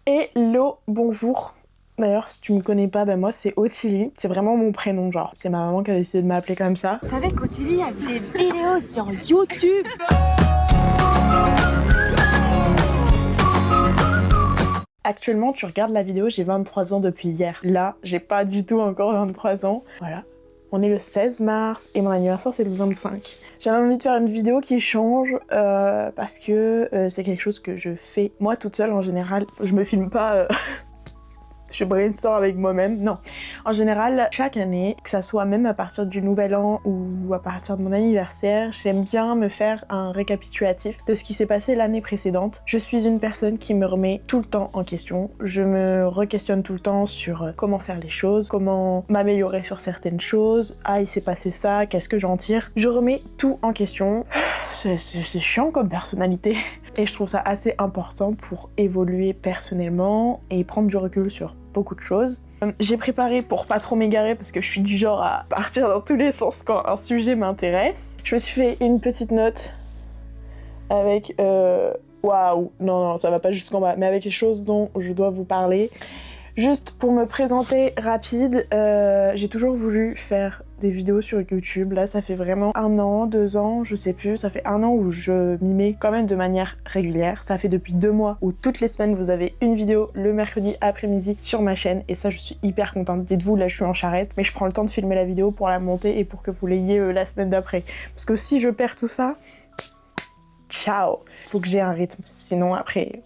Hello, bonjour. D'ailleurs, si tu me connais pas, moi c'est Ottilie. C'est vraiment mon prénom, genre. C'est ma maman qui a décidé de m'appeler comme ça. Vous savez qu'Ottilie a fait des vidéos sur YouTube. Actuellement, tu regardes la vidéo, j'ai 23 ans depuis hier. Là, j'ai pas du tout encore 23 ans. Voilà. On est le 16 mars et mon anniversaire c'est le 25. J'avais envie de faire une vidéo qui change parce que c'est quelque chose que je fais moi toute seule en général. Je me filme pas... Je brainstorm avec moi-même, non. En général, chaque année, que ça soit même à partir du nouvel an ou à partir de mon anniversaire, j'aime bien me faire un récapitulatif de ce qui s'est passé l'année précédente. Je suis une personne qui me remet tout le temps en question. Je me re-questionne tout le temps sur comment faire les choses, comment m'améliorer sur certaines choses. Ah, il s'est passé ça, qu'est-ce que j'en tire? Je remets tout en question. C'est chiant comme personnalité. Et je trouve ça assez important pour évoluer personnellement et prendre du recul sur beaucoup de choses. J'ai préparé pour pas trop m'égarer parce que je suis du genre à partir dans tous les sens quand un sujet m'intéresse. Je me suis fait une petite note avec... Waouh, non, ça va pas jusqu'en bas, mais avec les choses dont je dois vous parler. Juste pour me présenter rapide, j'ai toujours voulu faire des vidéos sur YouTube. Là, ça fait vraiment 1 an, 2 ans, je sais plus. Ça fait 1 an où je m'y mets quand même de manière régulière. Ça fait depuis 2 mois où toutes les semaines, vous avez une vidéo le mercredi après-midi sur ma chaîne. Et ça, je suis hyper contente. Dites-vous, là, je suis en charrette, mais je prends le temps de filmer la vidéo pour la monter et pour que vous l'ayez la semaine d'après. Parce que si je perds tout ça, ciao! Faut que j'ai un rythme. Sinon, après...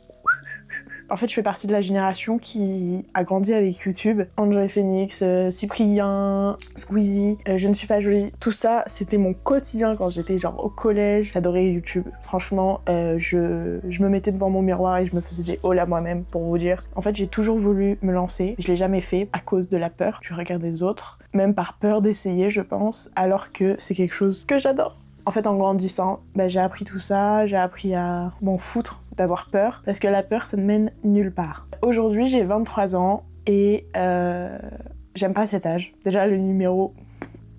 En fait, je fais partie de la génération qui a grandi avec YouTube. Enjoy Phoenix, Cyprien, Squeezie, Je ne suis pas jolie. Tout ça, c'était mon quotidien quand j'étais genre au collège. J'adorais YouTube. Franchement, je me mettais devant mon miroir et je me faisais des hauls à moi-même, pour vous dire. En fait, j'ai toujours voulu me lancer. Je l'ai jamais fait à cause de la peur du regard des autres. Même par peur d'essayer, je pense. Alors que c'est quelque chose que j'adore. En fait, en grandissant, j'ai appris tout ça, j'ai appris à m'en foutre d'avoir peur, parce que la peur, ça ne mène nulle part. Aujourd'hui, j'ai 23 ans et j'aime pas cet âge. Déjà, le numéro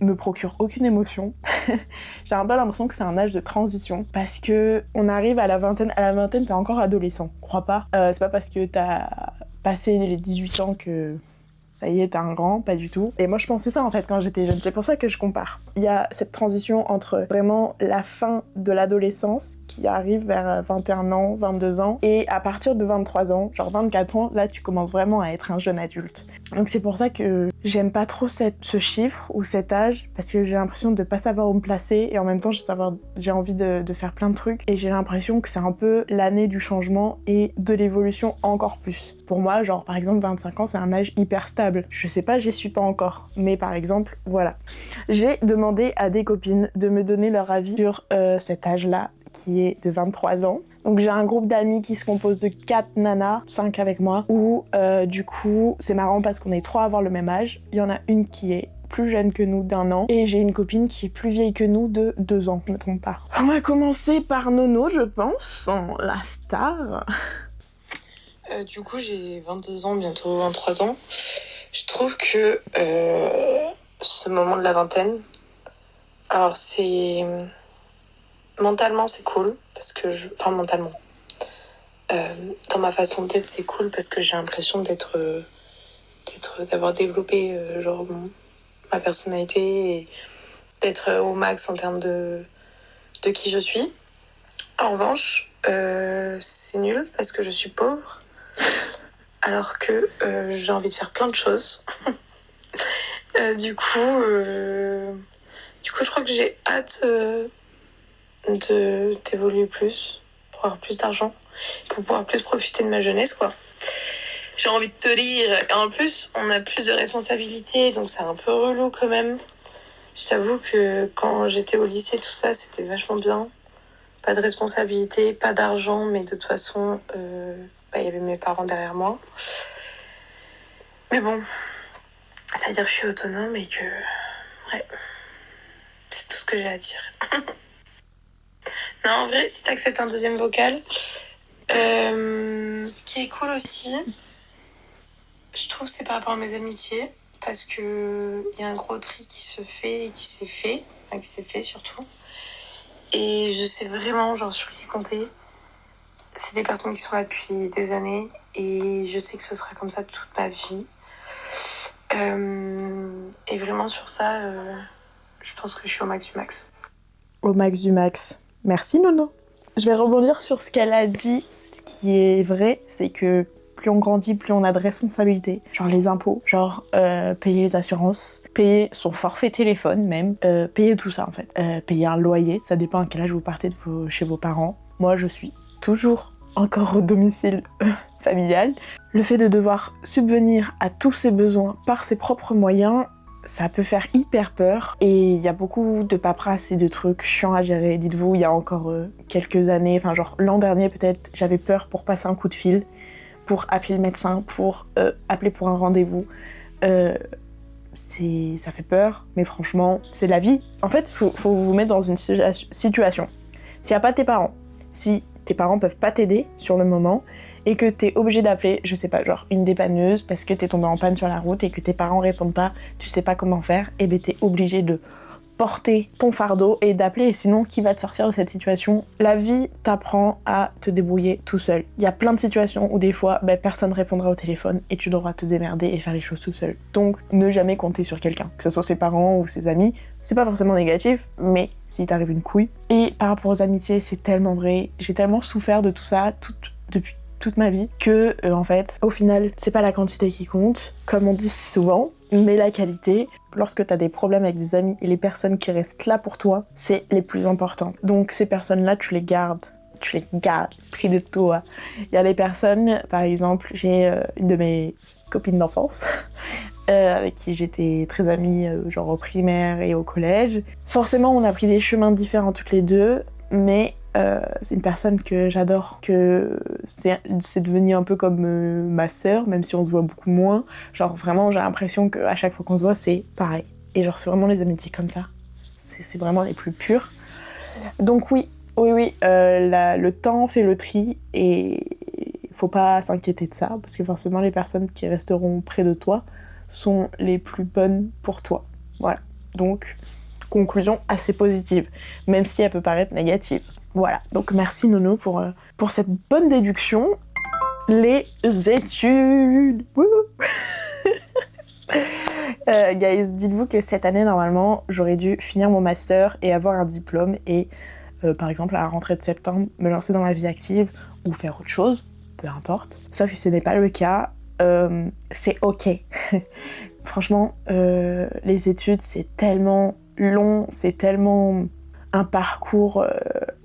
me procure aucune émotion. J'ai un peu l'impression que c'est un âge de transition, parce que on arrive à la vingtaine. À la vingtaine, t'es encore adolescent, crois pas. C'est pas parce que t'as passé les 18 ans que... ça y est, t'es un grand, pas du tout. Et moi, je pensais ça, en fait, quand j'étais jeune. C'est pour ça que je compare. Il y a cette transition entre vraiment la fin de l'adolescence, qui arrive vers 21 ans, 22 ans, et à partir de 23 ans, genre 24 ans, là, tu commences vraiment à être un jeune adulte. Donc c'est pour ça que j'aime pas trop ce chiffre ou cet âge, parce que j'ai l'impression de pas savoir où me placer, et en même temps, j'ai envie de faire plein de trucs, et j'ai l'impression que c'est un peu l'année du changement et de l'évolution encore plus. Pour moi, genre, par exemple, 25 ans, c'est un âge hyper stable. Je sais pas, j'y suis pas encore. Mais par exemple, voilà. J'ai demandé à des copines de me donner leur avis sur cet âge-là, qui est de 23 ans. Donc j'ai un groupe d'amis qui se compose de 4 nanas, 5 avec moi, où du coup, c'est marrant parce qu'on est 3 à avoir le même âge. Il y en a une qui est plus jeune que nous d'1 an, et j'ai une copine qui est plus vieille que nous de 2 ans, je me trompe pas. On va commencer par Nono, je pense, la star. Du coup, j'ai 22 ans, bientôt 23 ans. Je trouve que ce moment de la vingtaine, alors c'est... Mentalement, c'est cool, parce que Enfin, mentalement. Dans ma façon d'être, c'est cool, parce que j'ai l'impression d'avoir développé ma personnalité, et d'être au max en termes de qui je suis. En revanche, c'est nul, parce que je suis pauvre. Alors que j'ai envie de faire plein de choses. Du coup, je crois que j'ai hâte d'évoluer plus, pour avoir plus d'argent, pour pouvoir plus profiter de ma jeunesse, quoi. J'ai envie de te lire. Et en plus, on a plus de responsabilités, donc c'est un peu relou quand même. Je t'avoue que quand j'étais au lycée, tout ça, c'était vachement bien. Pas de responsabilité, pas d'argent, mais de toute façon, y avait mes parents derrière moi. Mais bon, ça veut dire que je suis autonome et que... Ouais, c'est tout ce que j'ai à dire. Non, en vrai, si t'acceptes un deuxième vocal, ce qui est cool aussi, je trouve, c'est par rapport à mes amitiés, parce que y a un gros tri qui se fait et qui s'est fait, enfin, qui s'est fait surtout. Et je sais vraiment, genre, sur qui compter. C'est des personnes qui sont là depuis des années Et je sais que ce sera comme ça toute ma vie. Et vraiment sur ça, je pense que je suis au max du max. Au max du max. Merci Nono. Je vais rebondir sur ce qu'elle a dit. Ce qui est vrai, c'est que plus on grandit, plus on a de responsabilités. Genre les impôts, genre payer les assurances, payer son forfait téléphone même, payer tout ça en fait. Payer un loyer, ça dépend à quel âge vous partez chez vos parents. Moi je suis toujours encore au domicile familial. Le fait de devoir subvenir à tous ses besoins par ses propres moyens, ça peut faire hyper peur et il y a beaucoup de paperasse et de trucs chiants à gérer. Dites-vous, il y a encore quelques années, enfin genre l'an dernier peut-être, j'avais peur pour passer un coup de fil, pour appeler le médecin, pour appeler pour un rendez-vous. Ça fait peur, mais franchement, c'est la vie. En fait, faut vous mettre dans une situation. S'il n'y a pas tes parents, si tes parents peuvent pas t'aider sur le moment, et que t'es obligé d'appeler, je sais pas, genre une dépanneuse parce que t'es tombé en panne sur la route et que tes parents répondent pas, tu sais pas comment faire, et ben t'es obligé de porter ton fardeau et d'appeler, et sinon qui va te sortir de cette situation? La vie t'apprend à te débrouiller tout seul. Il y a plein de situations où des fois personne répondra au téléphone et tu devras te démerder et faire les choses tout seul. Donc ne jamais compter sur quelqu'un, que ce soit ses parents ou ses amis. C'est pas forcément négatif, mais si t'arrive une couille. Et par rapport aux amitiés, c'est tellement vrai, j'ai tellement souffert de tout ça depuis toute ma vie que en fait au final c'est pas la quantité qui compte comme on dit souvent, mais la qualité. Lorsque t'as des problèmes avec des amis et les personnes qui restent là pour toi, c'est les plus importants. Donc ces personnes là tu les gardes près de toi. Il y a des personnes, par exemple j'ai une de mes copines d'enfance avec qui j'étais très amie genre au primaire et au collège. Forcément on a pris des chemins différents toutes les deux, mais c'est une personne que j'adore, que c'est devenu un peu comme ma sœur, même si on se voit beaucoup moins. Genre vraiment, j'ai l'impression qu'à chaque fois qu'on se voit, c'est pareil. Et genre, c'est vraiment les amitiés comme ça. C'est vraiment les plus pures. Donc oui, le temps fait le tri et faut pas s'inquiéter de ça, parce que forcément, les personnes qui resteront près de toi sont les plus bonnes pour toi. Voilà. Donc, conclusion assez positive, même si elle peut paraître négative. Voilà, donc merci Nono pour cette bonne déduction. Les études. Guys, dites-vous que cette année, normalement, j'aurais dû finir mon master et avoir un diplôme et, par exemple, à la rentrée de septembre, me lancer dans la vie active ou faire autre chose, peu importe. Sauf que ce n'est pas le cas. C'est ok. Franchement, les études, c'est tellement long, c'est tellement un parcours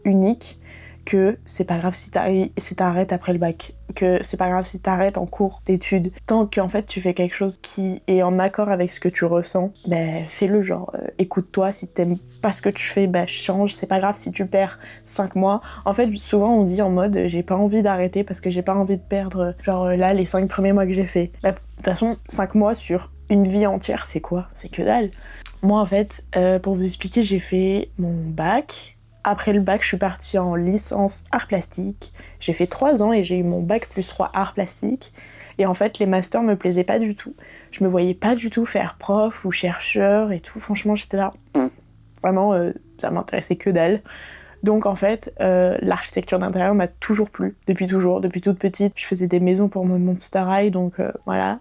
unique que c'est pas grave si t'arrêtes après le bac, que c'est pas grave si t'arrêtes en cours d'études. Tant qu'en fait tu fais quelque chose qui est en accord avec ce que tu ressens, fais-le, genre écoute-toi, si t'aimes pas ce que tu fais, change, c'est pas grave si tu perds 5 mois. En fait, souvent on dit en mode j'ai pas envie d'arrêter parce que j'ai pas envie de perdre, genre là, les 5 premiers mois que j'ai fait. De toute façon, 5 mois sur une vie entière, c'est quoi? C'est que dalle. Moi, en fait, pour vous expliquer, j'ai fait mon bac. Après le bac, je suis partie en licence art plastique. J'ai fait 3 ans et j'ai eu mon bac plus 3 art plastique. Et en fait, les masters me plaisaient pas du tout. Je me voyais pas du tout faire prof ou chercheur et tout. Franchement, j'étais là. Vraiment, ça m'intéressait que dalle. Donc en fait, l'architecture d'intérieur m'a toujours plu, depuis toute petite. Je faisais des maisons pour mon Monster High, donc voilà.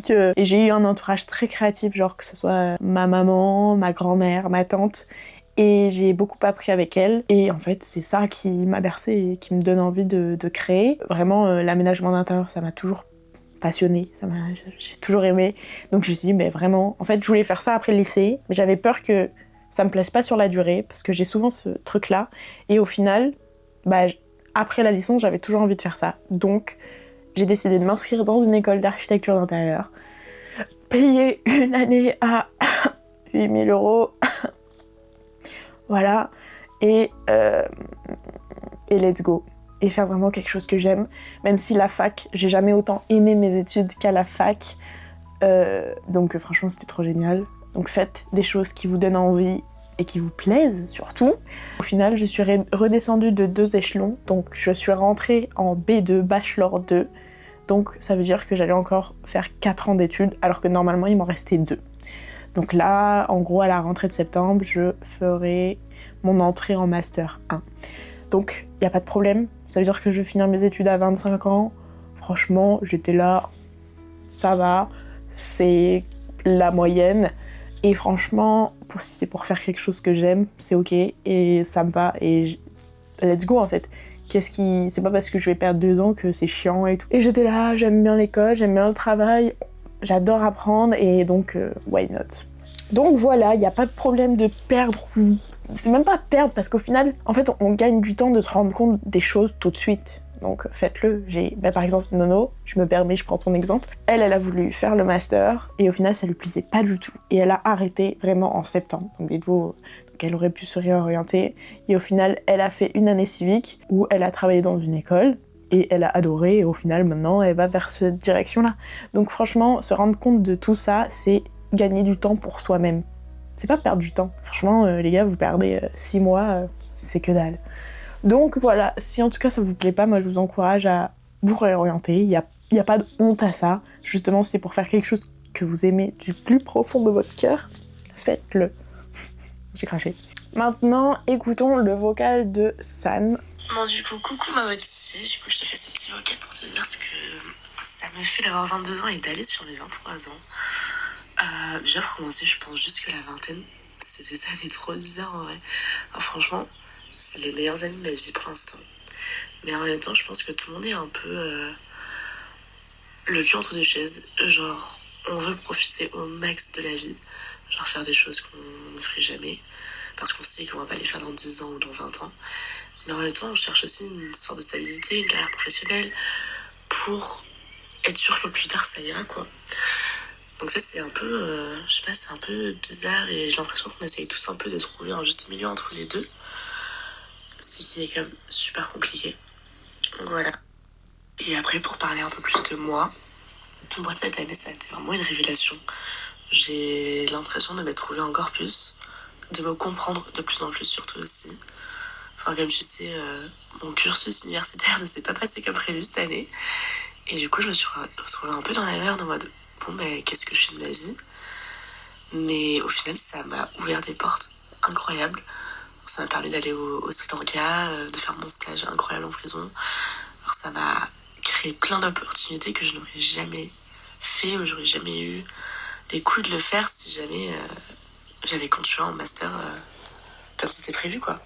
Et j'ai eu un entourage très créatif, genre que ce soit ma maman, ma grand-mère, ma tante. Et j'ai beaucoup appris avec elle. Et en fait, c'est ça qui m'a bercée et qui me donne envie de créer. Vraiment, l'aménagement d'intérieur, ça m'a toujours passionnée, j'ai toujours aimé. Donc je me suis dit, vraiment, en fait, je voulais faire ça après le lycée, mais j'avais peur que ça me plaise pas sur la durée, parce que j'ai souvent ce truc-là. Et au final, après la licence, j'avais toujours envie de faire ça. Donc, j'ai décidé de m'inscrire dans une école d'architecture d'intérieur, payer une année à 8 000 €. Voilà. Et let's go. Et faire vraiment quelque chose que j'aime. Même si la fac, j'ai jamais autant aimé mes études qu'à la fac. Donc franchement, c'était trop génial. Donc faites des choses qui vous donnent envie et qui vous plaisent surtout. Au final, je suis redescendue de 2 échelons. Donc je suis rentrée en B2, Bachelor 2. Donc ça veut dire que j'allais encore faire 4 ans d'études, alors que normalement, il m'en restait 2. Donc là, en gros, à la rentrée de septembre, je ferai mon entrée en Master 1. Donc, il n'y a pas de problème. Ça veut dire que je vais finir mes études à 25 ans. Franchement, j'étais là, ça va, c'est la moyenne. Et franchement, si c'est pour faire quelque chose que j'aime, c'est ok, et ça me va, et let's go en fait. C'est pas parce que je vais perdre 2 ans que c'est chiant et tout. Et j'étais là, j'aime bien l'école, j'aime bien le travail, j'adore apprendre, et donc why not. Donc voilà, il n'y a pas de problème de perdre ou... C'est même pas perdre, parce qu'au final, en fait, on gagne du temps de se rendre compte des choses tout de suite. Donc faites-le. Par exemple, Nono, je me permets, je prends ton exemple. Elle a voulu faire le master, et au final, ça lui plaisait pas du tout. Et elle a arrêté vraiment en septembre. Donc dites-vous, elle aurait pu se réorienter. Et au final, elle a fait une année civique, où elle a travaillé dans une école, et elle a adoré, et au final, maintenant, elle va vers cette direction-là. Donc franchement, se rendre compte de tout ça, c'est gagner du temps pour soi-même. C'est pas perdre du temps. Franchement, les gars, vous perdez 6 mois, c'est que dalle. Donc voilà, si en tout cas ça vous plaît pas, moi je vous encourage à vous réorienter. Il y a pas de honte à ça. Justement, c'est pour faire quelque chose que vous aimez du plus profond de votre cœur. Faites-le. J'ai craché. Maintenant, écoutons le vocal de San. Bon, du coup, coucou ma petite. Du coup, je te fais ce petit vocal pour te dire ce que ça me fait d'avoir 22 ans et d'aller sur mes 23 ans. Déjà pour commencer, je pense juste que la vingtaine, c'est des années trop bizarres en vrai. Alors, franchement, c'est les meilleures années de ma vie pour l'instant. Mais en même temps, je pense que tout le monde est un peu le cul entre deux chaises. Genre, on veut profiter au max de la vie. Genre faire des choses qu'on ne ferait jamais. Parce qu'on sait qu'on va pas les faire dans 10 ans ou dans 20 ans. Mais en même temps, on cherche aussi une sorte de stabilité, une carrière professionnelle pour être sûr que plus tard ça ira, quoi. Donc ça, c'est un peu, je sais pas, c'est un peu bizarre et j'ai l'impression qu'on essaye tous un peu de trouver un juste milieu entre les deux. C'est qui est quand même super compliqué. Donc voilà. Et après, pour parler un peu plus de moi cette année, ça a été vraiment une révélation. J'ai l'impression de m'être trouvée encore plus, de me comprendre de plus en plus surtout aussi. Enfin, comme tu sais, mon cursus universitaire ne s'est pas passé comme prévu cette année. Et du coup, je me suis retrouvée un peu dans la merde en mode, bon, ben, qu'est-ce que je fais de ma vie? Mais au final, ça m'a ouvert des portes incroyables. Ça m'a permis d'aller au Sri Lanka, de faire mon stage incroyable en prison. Alors, ça m'a créé plein d'opportunités que je n'aurais jamais fait ou j'aurais jamais eu les coups de le faire si jamais j'avais continué en master comme c'était prévu, quoi.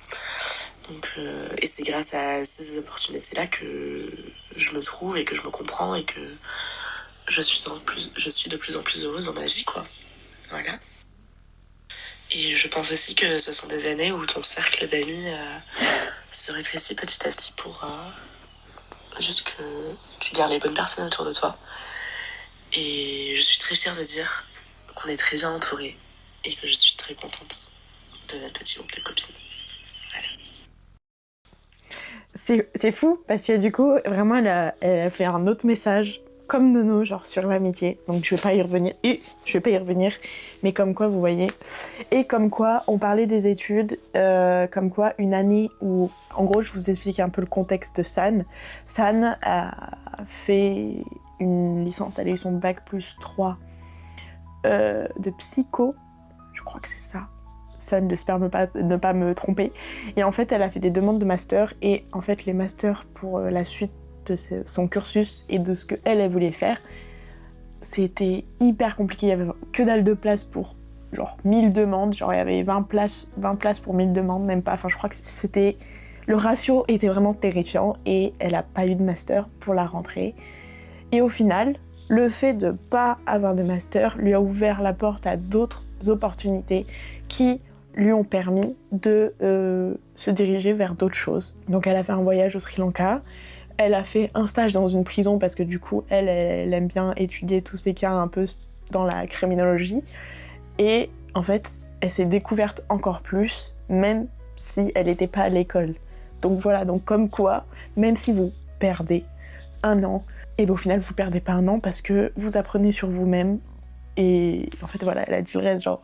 Donc, et c'est grâce à ces opportunités-là que je me trouve et que je me comprends et que je suis de plus en plus heureuse dans ma vie, quoi. Voilà. Et je pense aussi que ce sont des années où ton cercle d'amis se rétrécit petit à petit pour juste que tu gardes les bonnes personnes autour de toi. Et je suis très fière de dire qu'on est très bien entourés et que je suis très contente de notre petit groupe de copines. Voilà. C'est fou, parce que du coup, vraiment, elle a fait un autre message, comme Nono, genre sur l'amitié. Donc je vais pas y revenir, mais comme quoi, vous voyez. Et comme quoi, on parlait des études, comme quoi, une année où... En gros, je vous explique un peu le contexte de San. San a fait une licence, elle a eu son bac plus 3 de psycho, je crois que c'est ça. San, j'espère ne pas me tromper. Et en fait, elle a fait des demandes de master, et en fait, les masters pour la suite de son cursus et de ce qu'elle voulait faire, c'était hyper compliqué. Il y avait que dalle de place pour genre 1000 demandes, genre il y avait 20 places pour 1000 demandes, même pas. Enfin, je crois que c'était... Le ratio était vraiment terrifiant, et elle a pas eu de master pour la rentrée. Et au final, le fait de pas avoir de master lui a ouvert la porte à d'autres opportunités qui lui ont permis de se diriger vers d'autres choses. Donc elle a fait un voyage au Sri Lanka, elle a fait un stage dans une prison parce que du coup, elle aime bien étudier tous ces cas un peu dans la criminologie. Et en fait, elle s'est découverte encore plus, même si elle n'était pas à l'école. Donc voilà, donc comme quoi, même si vous perdez 1 an, et bien au final, vous perdez pas 1 an parce que vous apprenez sur vous-même. Et en fait, voilà, elle a dit le reste, genre,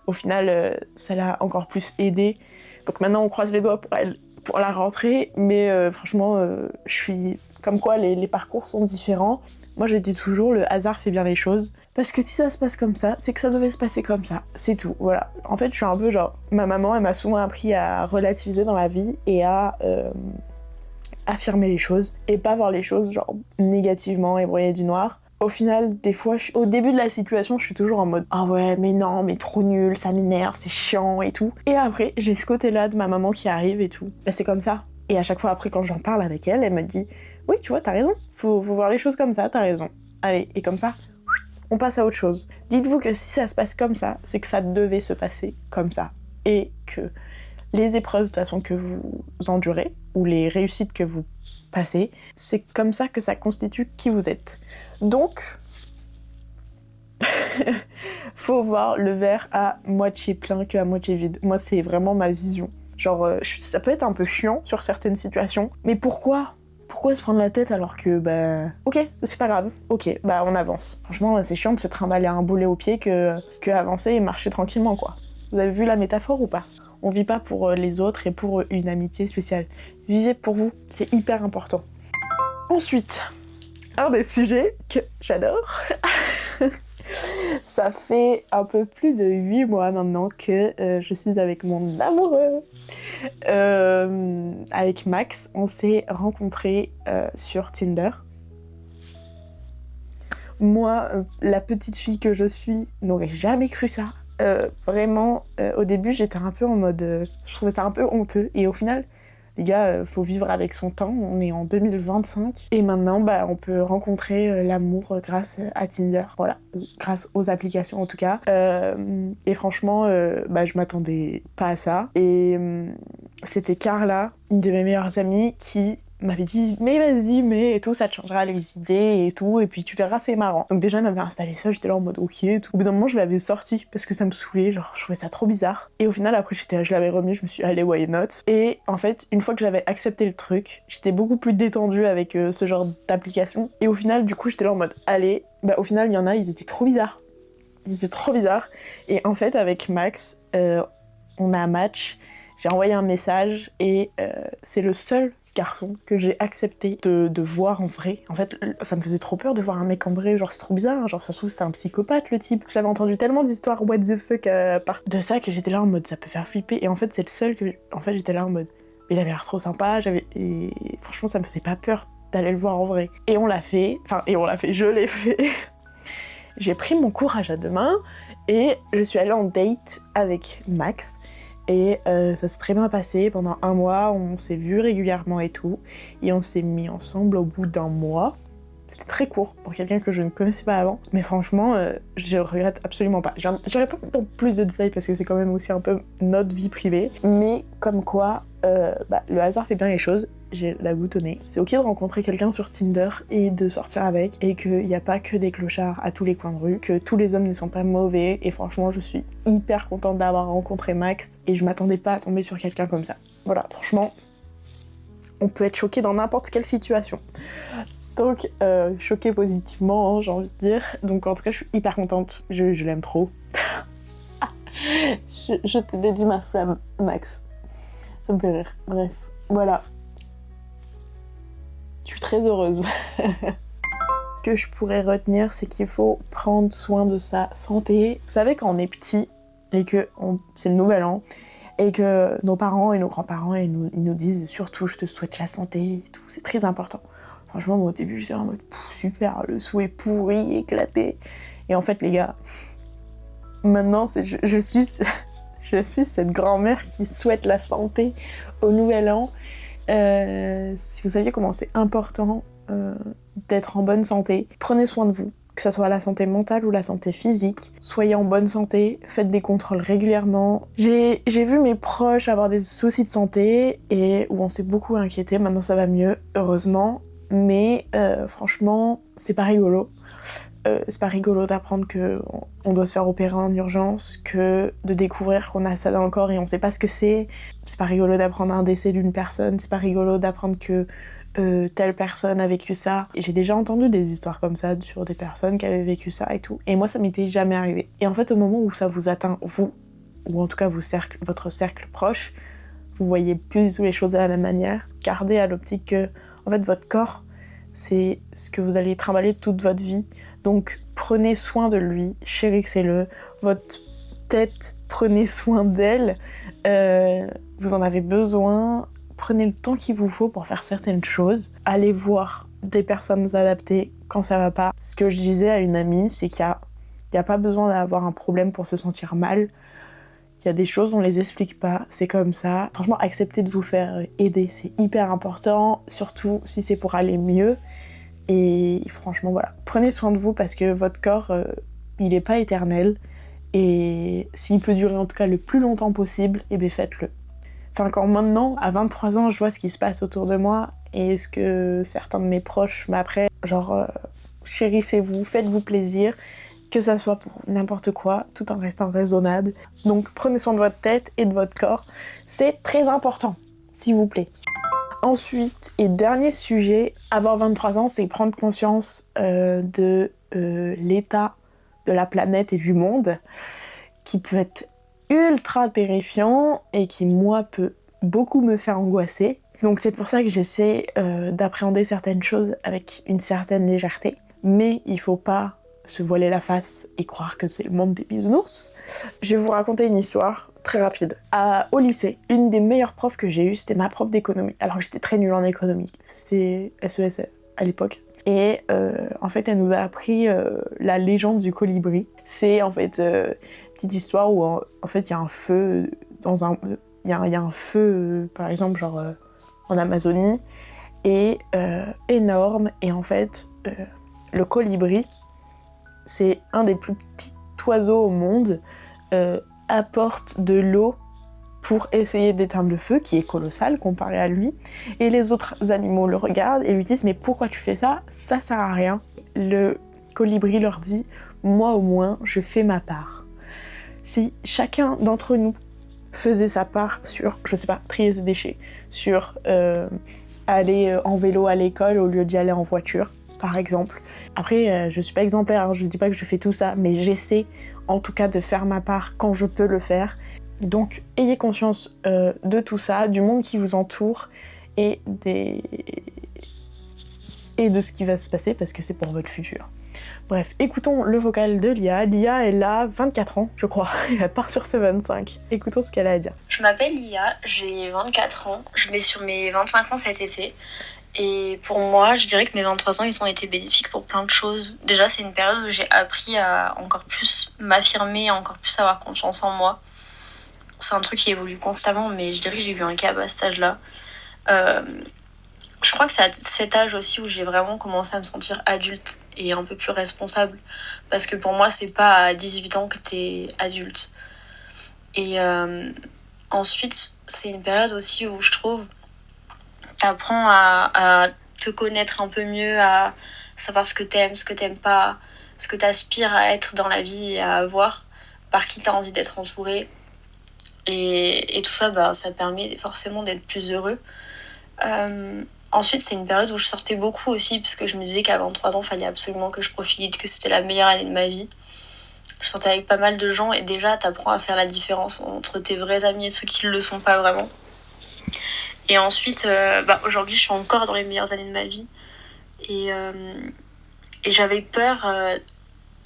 au final, ça l'a encore plus aidée. Donc maintenant, on croise les doigts pour elle, pour la rentrée, mais franchement, je suis... Comme quoi, les parcours sont différents. Moi, je dis toujours, le hasard fait bien les choses. Parce que si ça se passe comme ça, c'est que ça devait se passer comme ça. C'est tout, voilà. En fait, je suis un peu genre... Ma maman, elle m'a souvent appris à relativiser dans la vie et à affirmer les choses et pas voir les choses genre négativement et broyer du noir. Au final, des fois, au début de la situation, je suis toujours en mode « Ah ouais, mais non, mais trop nul, ça m'énerve, c'est chiant et tout. » Et après, j'ai ce côté-là de ma maman qui arrive et tout. Bah, c'est comme ça. Et à chaque fois, après, quand j'en parle avec elle, elle me dit « Oui, tu vois, t'as raison. Faut voir les choses comme ça, t'as raison. Allez, et comme ça, on passe à autre chose. Dites-vous que si ça se passe comme ça, c'est que ça devait se passer comme ça. Et que les épreuves, de toute façon, que vous endurez, ou les réussites que vous passez, c'est comme ça que ça constitue qui vous êtes. Donc, faut voir le verre à moitié plein qu'à moitié vide. Moi, c'est vraiment ma vision. Genre, ça peut être un peu chiant sur certaines situations, mais pourquoi se prendre la tête alors que, bah, ok, c'est pas grave, ok, bah on avance. Franchement, c'est chiant de se trimballer un boulet au pied que avancer et marcher tranquillement, quoi. Vous avez vu la métaphore ou pas ? On vit pas pour les autres et pour une amitié spéciale. Vivez pour vous, c'est hyper important. Ensuite, un des sujets que j'adore. Ça fait un peu plus de 8 mois maintenant que je suis avec mon amoureux. Avec Max, on s'est rencontrés sur Tinder. Moi, la petite fille que je suis, n'aurais jamais cru ça. Vraiment, au début, j'étais un peu en mode... je trouvais ça un peu honteux. Et au final, les gars, faut vivre avec son temps. On est en 2025. Et maintenant, bah, on peut rencontrer l'amour grâce à Tinder. Voilà, grâce aux applications en tout cas. Et franchement, bah, je m'attendais pas à ça. Et c'était Carla, une de mes meilleures amies, qui m'avait dit mais vas-y mais et tout, ça te changera les idées et tout, et puis tu verras, c'est marrant. Donc déjà elle m'avait installé ça, j'étais là en mode ok et tout. Au bout d'un moment je l'avais sorti parce que ça me saoulait, genre je trouvais ça trop bizarre. Et au final après je l'avais remis, je me suis dit allez why not. Et en fait une fois que j'avais accepté le truc, j'étais beaucoup plus détendue avec ce genre d'application. Et au final du coup j'étais là en mode allez, bah au final il y en a, ils étaient trop bizarres. Ils étaient trop bizarres. Et en fait avec Max, on a un match, j'ai envoyé un message et c'est le seul garçon que j'ai accepté de voir en vrai. En fait, ça me faisait trop peur de voir un mec en vrai, genre c'est trop bizarre, genre ça se trouve c'était un psychopathe le type. J'avais entendu tellement d'histoires what the fuck à part de ça que j'étais là en mode ça peut faire flipper. Et en fait c'est le seul que, en fait j'étais là en mode il avait l'air trop sympa, et franchement ça me faisait pas peur d'aller le voir en vrai. Et on l'a fait, je l'ai fait. J'ai pris mon courage à deux mains et je suis allée en date avec Max. Et ça s'est très bien passé. Pendant 1 mois, on s'est vus régulièrement et tout. Et on s'est mis ensemble au bout d'1 mois. C'était très court pour quelqu'un que je ne connaissais pas avant. Mais franchement, je regrette absolument pas. J'aurais pas dans plus de détails parce que c'est quand même aussi un peu notre vie privée. Mais comme quoi, le hasard fait bien les choses. J'ai la goutte au nez. C'est ok de rencontrer quelqu'un sur Tinder et de sortir avec, et qu'il n'y a pas que des clochards à tous les coins de rue, que tous les hommes ne sont pas mauvais, et franchement je suis hyper contente d'avoir rencontré Max, et je m'attendais pas à tomber sur quelqu'un comme ça. Voilà, franchement, on peut être choqué dans n'importe quelle situation. Donc, choqué positivement, hein, j'ai envie de dire. Donc en tout cas, je suis hyper contente, je l'aime trop. je te dédie ma flamme, Max. Ça me fait rire. Bref, voilà. Je suis très heureuse. Ce que je pourrais retenir, c'est qu'il faut prendre soin de sa santé. Vous savez, quand on est petit et que c'est le nouvel an, et que nos parents et nos grands-parents ils nous disent surtout je te souhaite la santé et tout, c'est très important. Franchement, moi au début j'étais en mode super, le souhait pourri, éclaté. Et en fait les gars, maintenant je suis cette grand-mère qui souhaite la santé au nouvel an. Si vous saviez comment c'est important d'être en bonne santé, prenez soin de vous, que ce soit la santé mentale ou la santé physique. Soyez en bonne santé, faites des contrôles régulièrement. J'ai vu mes proches avoir des soucis de santé et où on s'est beaucoup inquiété. Maintenant ça va mieux, heureusement, mais franchement c'est pas rigolo. C'est pas rigolo d'apprendre qu'on doit se faire opérer en urgence, que de découvrir qu'on a ça dans le corps et on sait pas ce que c'est. C'est pas rigolo d'apprendre un décès d'une personne, c'est pas rigolo d'apprendre que telle personne a vécu ça. Et j'ai déjà entendu des histoires comme ça sur des personnes qui avaient vécu ça et tout. Et moi ça m'était jamais arrivé. Et en fait au moment où ça vous atteint, vous, ou en tout cas votre cercle proche, vous voyez plus du tout les choses de la même manière. Gardez à l'optique que en fait votre corps, c'est ce que vous allez trimballer toute votre vie. Donc prenez soin de lui, chérissez-le. Votre tête, prenez soin d'elle. Vous en avez besoin prenez le temps qu'il vous faut pour faire certaines choses. Allez voir des personnes adaptées quand ça va pas. Ce que je disais à une amie, c'est qu'il y a pas besoin d'avoir un problème pour se sentir mal. Il y a des choses, on les explique pas, c'est comme ça. Franchement, acceptez de vous faire aider, c'est hyper important, surtout si c'est pour aller mieux. Et franchement, voilà, prenez soin de vous parce que votre corps, il est pas éternel. Et s'il peut durer en tout cas le plus longtemps possible, eh bien faites-le. Enfin, quand maintenant, à 23 ans, je vois ce qui se passe autour de moi et ce que certains de mes proches m'apprennent, genre, chérissez-vous, faites-vous plaisir, que ça soit pour n'importe quoi, tout en restant raisonnable. Donc, prenez soin de votre tête et de votre corps, c'est très important, s'il vous plaît. Ensuite, et dernier sujet, avoir 23 ans, c'est prendre conscience de l'état de la planète et du monde, qui peut être ultra terrifiant et qui, moi, peut beaucoup me faire angoisser. Donc c'est pour ça que j'essaie d'appréhender certaines choses avec une certaine légèreté. Mais il faut pas se voiler la face et croire que c'est le monde des bisounours. Je vais vous raconter une histoire très rapide. Au lycée, une des meilleures profs que j'ai eues, c'était ma prof d'économie. Alors j'étais très nulle en économie. C'était SES à l'époque. Et en fait, elle nous a appris la légende du colibri. C'est en fait une petite histoire où en fait il y a un feu dans un... Il y a un feu, par exemple, genre en Amazonie, et énorme. Et en fait, le colibri, c'est un des plus petits oiseaux au monde, apporte de l'eau pour essayer d'éteindre le feu, qui est colossal comparé à lui. Et les autres animaux le regardent et lui disent « Mais pourquoi tu fais ça ? Ça sert à rien. » Le colibri leur dit « Moi au moins, je fais ma part. » Si chacun d'entre nous faisait sa part sur, je sais pas, trier ses déchets, sur aller en vélo à l'école au lieu d'y aller en voiture, par exemple. Après, je suis pas exemplaire, hein, je dis pas que je fais tout ça, mais j'essaie en tout cas de faire ma part quand je peux le faire. Donc, ayez conscience de tout ça, du monde qui vous entoure et de ce qui va se passer parce que c'est pour votre futur. Bref, écoutons le vocal de Lia. Lia, elle a 24 ans, je crois. Elle part sur ses 25. Écoutons ce qu'elle a à dire. Je m'appelle Lia, j'ai 24 ans. Je vais sur mes 25 ans cet été. Et pour moi, je dirais que mes 23 ans, ils ont été bénéfiques pour plein de choses. Déjà, c'est une période où j'ai appris à encore plus m'affirmer, à encore plus avoir confiance en moi. C'est un truc qui évolue constamment, mais je dirais que j'ai eu un cap à cet âge-là. Je crois que c'est à cet âge aussi où j'ai vraiment commencé à me sentir adulte et un peu plus responsable. Parce que pour moi, c'est pas à 18 ans que t'es adulte. Et ensuite, c'est une période aussi où je trouve t'apprends à te connaître un peu mieux, à savoir ce que t'aimes, ce que t'aimes pas, ce que t'aspires à être dans la vie et à avoir, par qui t'as envie d'être entouré. Et tout ça, ça permet forcément d'être plus heureux. Ensuite, c'est une période où je sortais beaucoup aussi, parce que je me disais qu'à 23 ans, il fallait absolument que je profite, que c'était la meilleure année de ma vie. Je sortais avec pas mal de gens, et déjà, t'apprends à faire la différence entre tes vrais amis et ceux qui ne le sont pas vraiment. Et ensuite, aujourd'hui, je suis encore dans les meilleures années de ma vie. Et j'avais peur,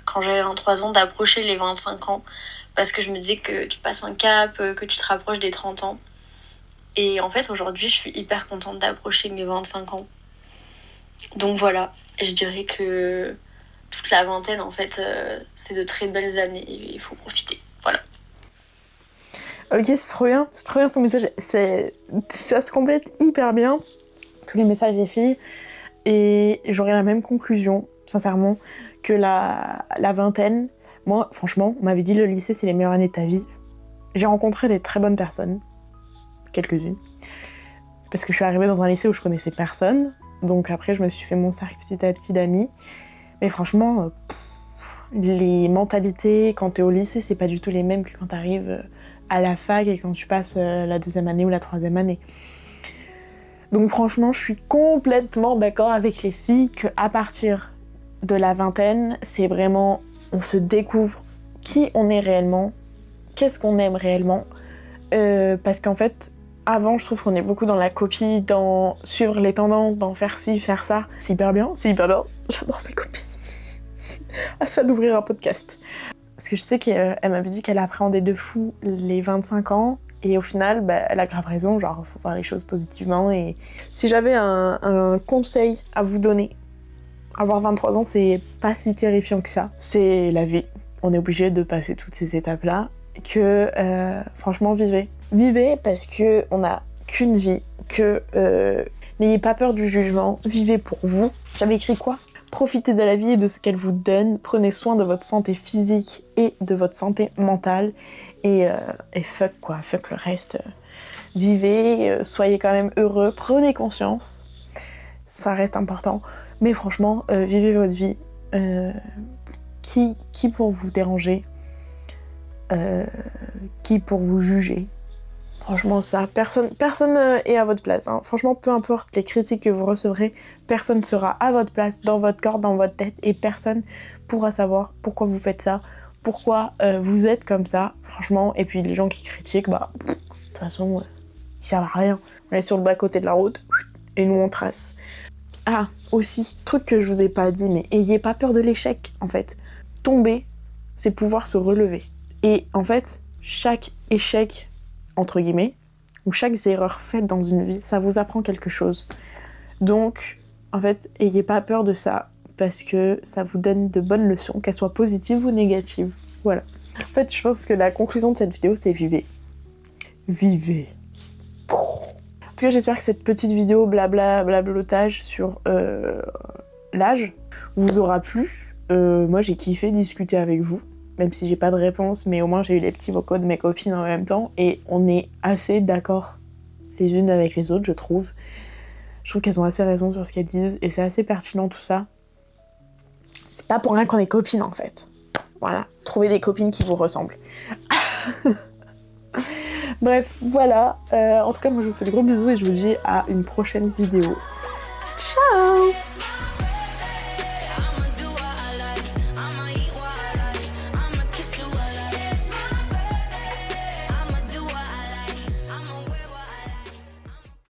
quand j'avais 23 ans, d'approcher les 25 ans, parce que je me disais que tu passes un cap, que tu te rapproches des 30 ans. Et en fait, aujourd'hui, je suis hyper contente d'approcher mes 25 ans. Donc voilà, je dirais que toute la vingtaine, en fait, c'est de très belles années et il faut profiter. Voilà. Ok, c'est trop bien son message. Ça se complète hyper bien, tous les messages des filles. Et j'aurais la même conclusion, sincèrement, que la vingtaine. Moi, franchement, on m'avait dit le lycée, c'est les meilleures années de ta vie. J'ai rencontré des très bonnes personnes. Quelques-unes. Parce que je suis arrivée dans un lycée où je connaissais personne. Donc après, je me suis fait mon cercle petit à petit d'amis. Mais franchement, les mentalités, quand t'es au lycée, c'est pas du tout les mêmes que quand t'arrives à la fac et quand tu passes la 2e année ou la 3e année. Donc franchement, je suis complètement d'accord avec les filles qu'à partir de la vingtaine, c'est vraiment... On se découvre qui on est réellement, qu'est-ce qu'on aime réellement. Parce qu'en fait, avant, je trouve qu'on est beaucoup dans la copie, dans suivre les tendances, dans faire ci, faire ça. C'est hyper bien. J'adore mes copines. À ça d'ouvrir un podcast. Parce que je sais qu'elle m'avait dit qu'elle appréhendait de fou les 25 ans Et au final, elle a grave raison, genre, faut voir les choses positivement. Et si j'avais un conseil à vous donner, avoir 23 ans, c'est pas si terrifiant que ça. C'est la vie. On est obligé de passer toutes ces étapes-là. Franchement, vivez. Vivez parce qu'on n'a qu'une vie, n'ayez pas peur du jugement, vivez pour vous. J'avais écrit quoi ? Profitez de la vie et de ce qu'elle vous donne, prenez soin de votre santé physique et de votre santé mentale, et fuck le reste. Vivez, soyez quand même heureux, prenez conscience, ça reste important, mais franchement, vivez votre vie. Qui pour vous déranger ? Qui pour vous juger ? Franchement, ça, personne est à votre place. Hein. Franchement, peu importe les critiques que vous recevrez, personne sera à votre place, dans votre corps, dans votre tête, et personne pourra savoir pourquoi vous faites ça, pourquoi vous êtes comme ça, franchement. Et puis les gens qui critiquent, de toute façon, ils servent à rien. On est sur le bas-côté de la route, et nous on trace. Ah, aussi, truc que je vous ai pas dit, mais ayez pas peur de l'échec, en fait. Tomber, c'est pouvoir se relever. Et en fait, chaque échec, entre guillemets, ou chaque erreur faite dans une vie, ça vous apprend quelque chose. Donc, en fait, ayez pas peur de ça, parce que ça vous donne de bonnes leçons, qu'elles soient positives ou négatives. Voilà. En fait, je pense que la conclusion de cette vidéo, c'est vivez. Vivez. En tout cas, j'espère que cette petite vidéo blablotage sur l'âge vous aura plu. Moi, j'ai kiffé discuter avec vous. Même si j'ai pas de réponse, mais au moins j'ai eu les petits vocaux de mes copines en même temps, et on est assez d'accord les unes avec les autres, je trouve. Je trouve qu'elles ont assez raison sur ce qu'elles disent, et c'est assez pertinent tout ça. C'est pas pour rien qu'on est copines en fait. Voilà, trouvez des copines qui vous ressemblent. Bref, voilà. En tout cas, moi je vous fais de gros bisous et je vous dis à une prochaine vidéo. Ciao!